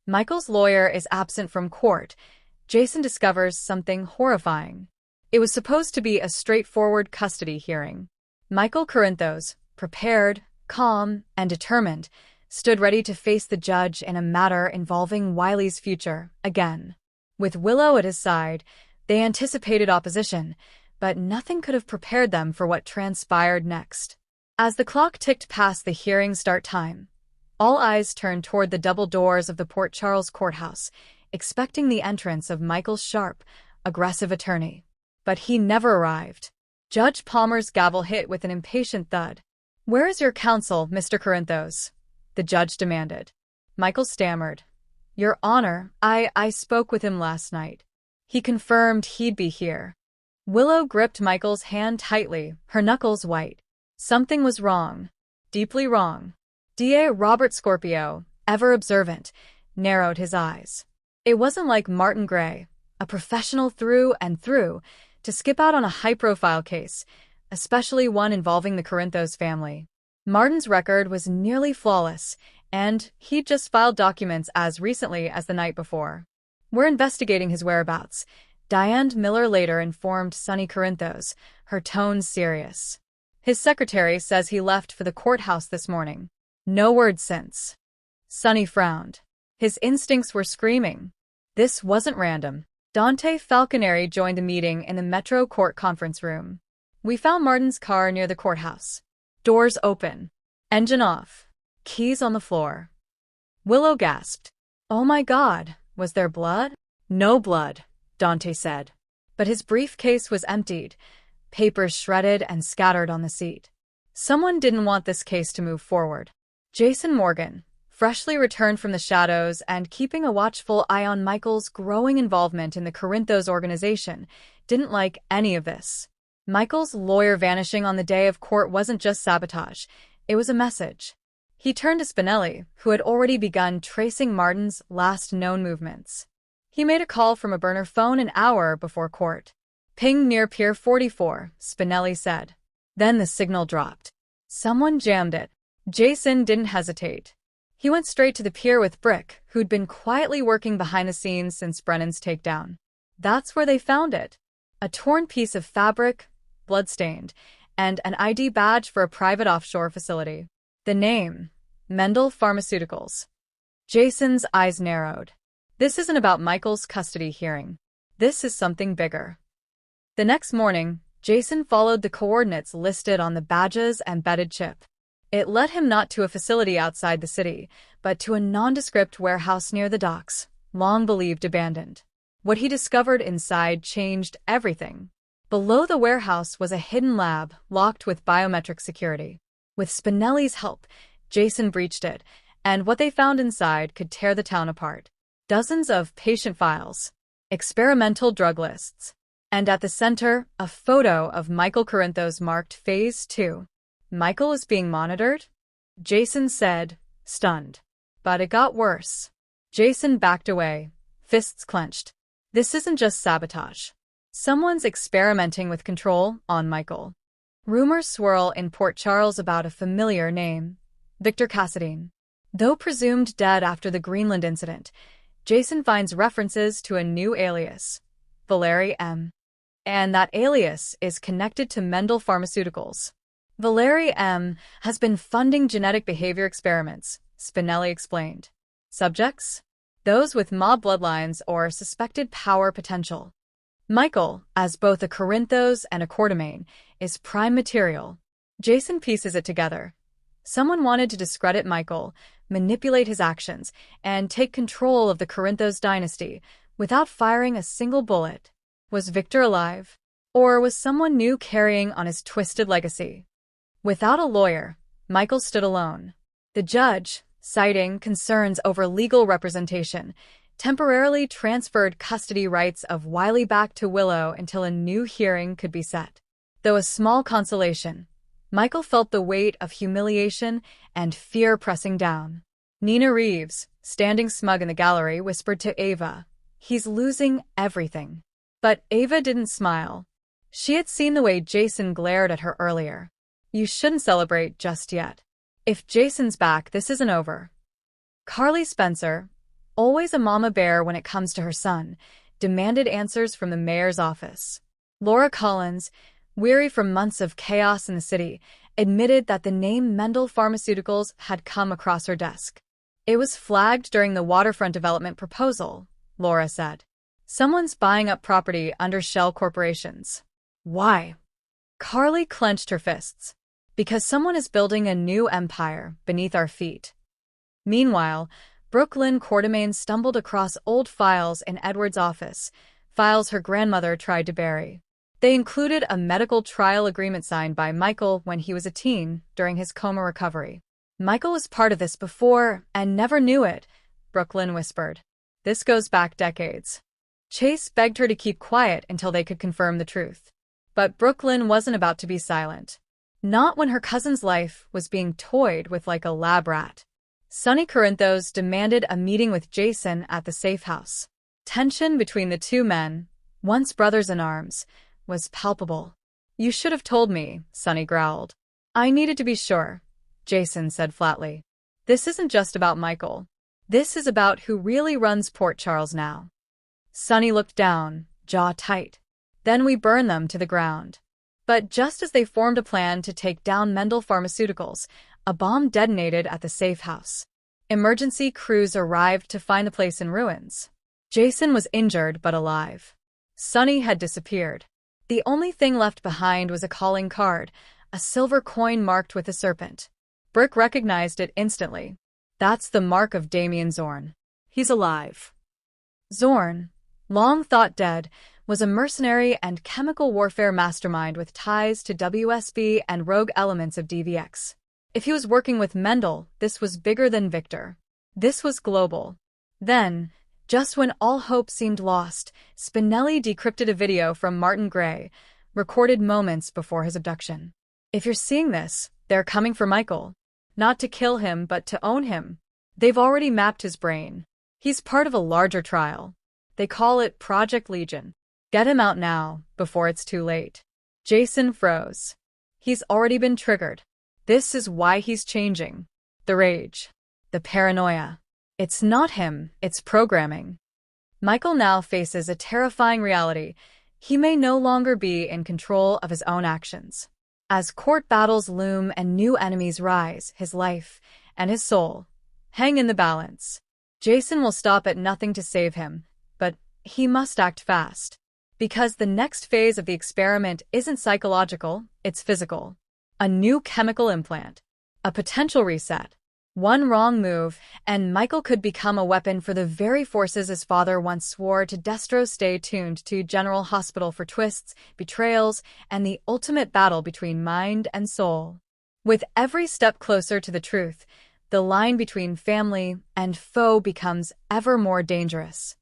Michael's lawyer is absent from court. Jason discovers something horrifying. It was supposed to be a straightforward custody hearing. Michael Corinthos, prepared, calm, and determined, stood ready to face the judge in a matter involving Wiley's future again. With Willow at his side, they anticipated opposition, but nothing could have prepared them for what transpired next. As the clock ticked past the hearing start time, all eyes turned toward the double doors of the Port Charles courthouse, expecting the entrance of Michael's sharp, aggressive attorney. But he never arrived. Judge Palmer's gavel hit with an impatient thud. "Where is your counsel, Mr. Corinthos?" the judge demanded. Michael stammered. "Your Honor, I spoke with him last night. He confirmed he'd be here." Willow gripped Michael's hand tightly, her knuckles white. Something was wrong. Deeply wrong. DA Robert Scorpio, ever observant, narrowed his eyes. It wasn't like Martin Gray, a professional through and through, to skip out on a high-profile case, especially one involving the Corinthos family. Martin's record was nearly flawless, and he'd just filed documents as recently as the night before. "We're investigating his whereabouts," Diane Miller later informed Sonny Corinthos, her tone serious. "His secretary says he left for the courthouse this morning. No word since." Sonny frowned. His instincts were screaming. This wasn't random. Dante Falconeri joined the meeting in the Metro Court conference room. "We found Martin's car near the courthouse. Doors open. Engine off. Keys on the floor." Willow gasped. "Oh my God, was there blood?" "No blood," Dante said. But his briefcase was emptied, papers shredded and scattered on the seat. Someone didn't want this case to move forward. Jason Morgan, freshly returned from the shadows and keeping a watchful eye on Michael's growing involvement in the Corinthos organization, didn't like any of this. Michael's lawyer vanishing on the day of court wasn't just sabotage, it was a message. He turned to Spinelli, who had already begun tracing Martin's last known movements. He made a call from a burner phone an hour before court. "Ping near Pier 44, Spinelli said. Then the signal dropped. Someone jammed it. Jason didn't hesitate. He went straight to the pier with Brick, who'd been quietly working behind the scenes since Brennan's takedown. That's where they found it. A torn piece of fabric, bloodstained, and an ID badge for a private offshore facility. The name, Mendel Pharmaceuticals. Jason's eyes narrowed. This isn't about Michael's custody hearing. This is something bigger. The next morning, Jason followed the coordinates listed on the badge's embedded chip. It led him not to a facility outside the city, but to a nondescript warehouse near the docks, long believed abandoned. What he discovered inside changed everything. Below the warehouse was a hidden lab, locked with biometric security. With Spinelli's help, Jason breached it, and what they found inside could tear the town apart. Dozens of patient files, experimental drug lists, and at the center, a photo of Michael Corinthos marked Phase 2. Michael is being monitored? Jason said, stunned. But it got worse. Jason backed away, fists clenched. This isn't just sabotage. Someone's experimenting with control on Michael. Rumors swirl in Port Charles about a familiar name, Victor Cassadine. Though presumed dead after the Greenland incident, Jason finds references to a new alias, Valerie M. And that alias is connected to Mendel Pharmaceuticals. Valerie M. has been funding genetic behavior experiments, Spinelli explained. Subjects? Those with mob bloodlines or suspected power potential. Michael, as both a Corinthos and a Quartermain, is prime material. Jason pieces it together. Someone wanted to discredit Michael, manipulate his actions, and take control of the Corinthos dynasty without firing a single bullet. Was Victor alive? Or was someone new carrying on his twisted legacy? Without a lawyer, Michael stood alone. The judge, citing concerns over legal representation, temporarily transferred custody rights of Wiley back to Willow until a new hearing could be set. Though a small consolation, Michael felt the weight of humiliation and fear pressing down. Nina Reeves, standing smug in the gallery, whispered to Ava, "He's losing everything." But Ava didn't smile. She had seen the way Jason glared at her earlier. You shouldn't celebrate just yet. If Jason's back, this isn't over. Carly Spencer, always a mama bear when it comes to her son, demanded answers from the mayor's office. Laura Collins, weary from months of chaos in the city, admitted that the name Mendel Pharmaceuticals had come across her desk. It was flagged during the waterfront development proposal, Laura said. Someone's buying up property under shell corporations. Why? Carly clenched her fists. Because someone is building a new empire beneath our feet. Meanwhile, Brooklyn Quartermain stumbled across old files in Edward's office, files her grandmother tried to bury. They included a medical trial agreement signed by Michael when he was a teen during his coma recovery. Michael was part of this before and never knew it, Brooklyn whispered. This goes back decades. Chase begged her to keep quiet until they could confirm the truth. But Brooklyn wasn't about to be silent. Not when her cousin's life was being toyed with like a lab rat. Sonny Corinthos demanded a meeting with Jason at the safe house. Tension between the two men, once brothers in arms, was palpable. You should have told me, Sonny growled. I needed to be sure, Jason said flatly. This isn't just about Michael. This is about who really runs Port Charles now. Sonny looked down, jaw tight. Then we burn them to the ground. But just as they formed a plan to take down Mendel Pharmaceuticals, a bomb detonated at the safe house. Emergency crews arrived to find the place in ruins. Jason was injured but alive. Sonny had disappeared. The only thing left behind was a calling card, a silver coin marked with a serpent. Brick recognized it instantly. That's the mark of Damien Zorn. He's alive. Zorn, long thought dead, was a mercenary and chemical warfare mastermind with ties to WSB and rogue elements of DVX. If he was working with Mendel, this was bigger than Victor. This was global. Then, just when all hope seemed lost, Spinelli decrypted a video from Martin Gray, recorded moments before his abduction. If you're seeing this, they're coming for Michael. Not to kill him, but to own him. They've already mapped his brain. He's part of a larger trial. They call it Project Legion. Get him out now, before it's too late. Jason froze. He's already been triggered. This is why he's changing. The rage. The paranoia. It's not him, it's programming. Michael now faces a terrifying reality. He may no longer be in control of his own actions. As court battles loom and new enemies rise, his life and his soul hang in the balance. Jason will stop at nothing to save him, but he must act fast. Because the next phase of the experiment isn't psychological, it's physical. A new chemical implant. A potential reset. One wrong move, and Michael could become a weapon for the very forces his father once swore to. Destro. Stay tuned to General Hospital for twists, betrayals, and the ultimate battle between mind and soul. With every step closer to the truth, the line between family and foe becomes ever more dangerous.